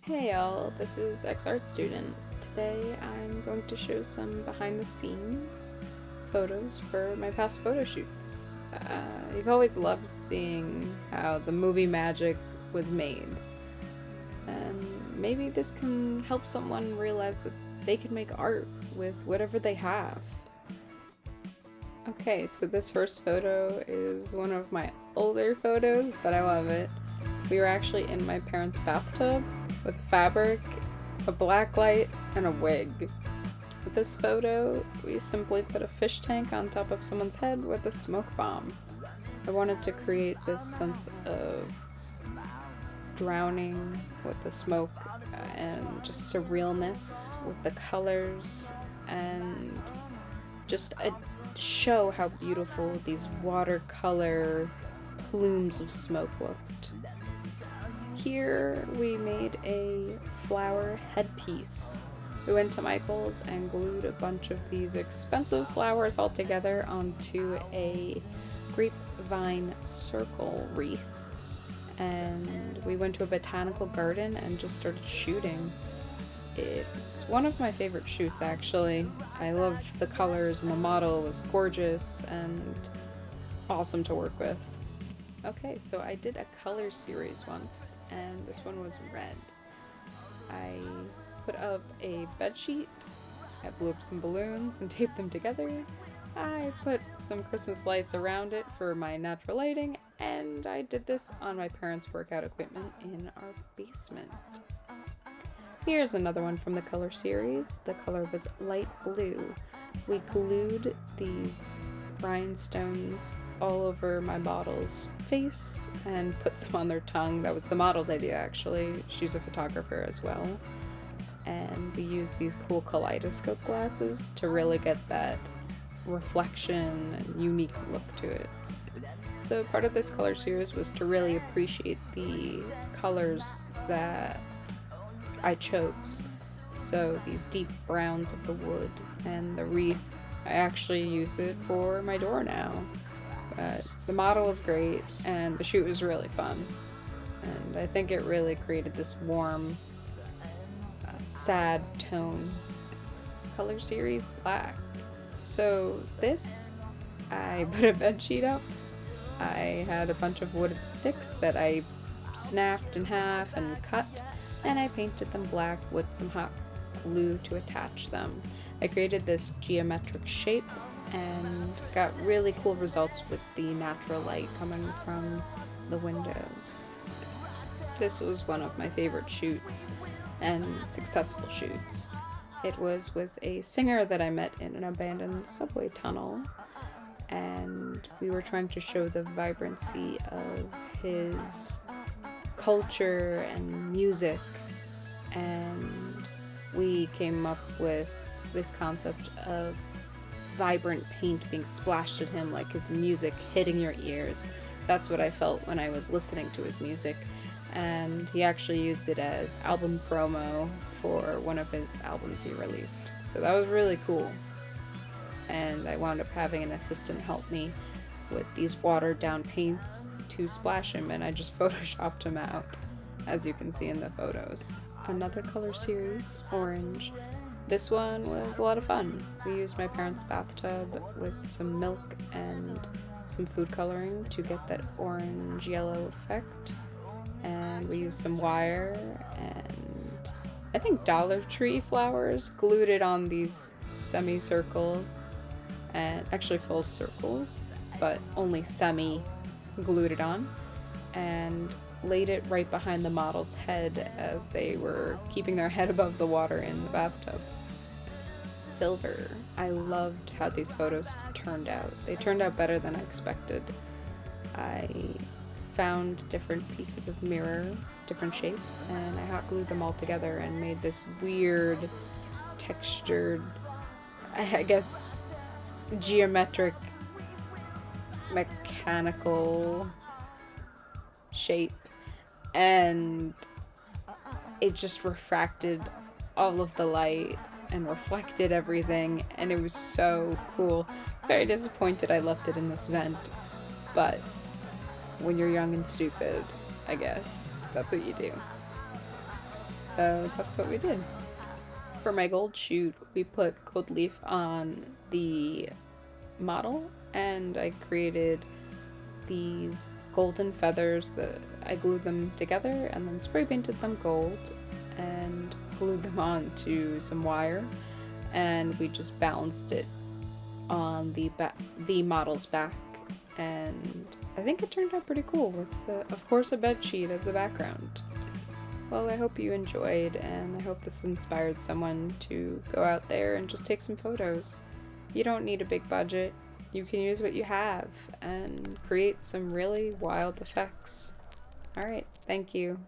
Hey all, this is Art Student. Today I'm going to show some behind the scenes photos for my past photo shoots. You've always loved seeing how the movie magic was made, and maybe this can help someone realize that they can make art with whatever they have. Okay, so this first photo is one of my older photos, but I love it. We were actually in my parents' bathtub with fabric, a black light, and a wig. With this photo, we simply put a fish tank on top of someone's head with a smoke bomb. I wanted to create this sense of drowning with the smoke and just surrealness with the colors and just show how beautiful these watercolor plumes of smoke looked. Here we made a flower headpiece. We went to Michael's and glued a bunch of these expensive flowers all together onto a grapevine circle wreath. And we went to a botanical garden and just started shooting. It's one of my favorite shoots, actually. I love the colors, and the model was gorgeous and awesome to work with. Okay, so I did a color series once, and this one was red. I put up a bed sheet, I blew up some balloons and taped them together. I put some Christmas lights around it for my natural lighting, and I did this on my parents' workout equipment in our basement. Here's another one from the color series. The color was light blue. We glued these rhinestones all over my model's face and put some on their tongue. That was the model's idea, actually. She's a photographer as well. And we used these cool Kaleidoscope glasses to really get that reflection and unique look to it. So part of this color series was to really appreciate the colors that I chose. So these deep browns of the wood and the wreath, I actually use it for my door now. The model was great and the shoot was really fun. And I think it really created this warm, sad tone. Color series black. So this, I put a bed sheet up. I had a bunch of wooden sticks that I snapped in half and cut, and I painted them black with some hot glue to attach them. I created this geometric shape and got really cool results with the natural light coming from the windows. This was one of my favorite shoots and successful shoots. It was with a singer that I met in an abandoned subway tunnel, and we were trying to show the vibrancy of his culture and music, and we came up with this concept of vibrant paint being splashed at him, like his music hitting your ears. That's what I felt when I was listening to his music, and he actually used it as album promo for one of his albums he released. So that was really cool. And I wound up having an assistant help me with these watered down paints to splash him, and I just photoshopped him out, as you can see in the photos. Another color series, orange. This one was a lot of fun. We used my parents' bathtub with some milk and some food coloring to get that orange-yellow effect. And we used some wire and I think Dollar Tree flowers, glued it on these semicircles, and actually full circles, but only glued it on, and laid it right behind the model's head as they were keeping their head above the water in the bathtub. Silver. I loved how these photos turned out. They turned out better than I expected. I found different pieces of mirror, different shapes, and I hot glued them all together and made this weird, textured, I guess, geometric, mechanical shape, and it just refracted all of the light and reflected everything, and it was so cool. Very disappointed I left it in this vent, but when you're young and stupid, I guess that's what you do. So that's what we did. For my gold shoot, we put gold leaf on the model, and I created these golden feathers that I glued them together and then spray painted them gold and glued them onto some wire, and we just balanced it on the model's back, and I think it turned out pretty cool with, of course, a bed sheet as the background. Well, I hope you enjoyed, and I hope this inspired someone to go out there and just take some photos. You don't need a big budget. You can use what you have and create some really wild effects. Alright, thank you.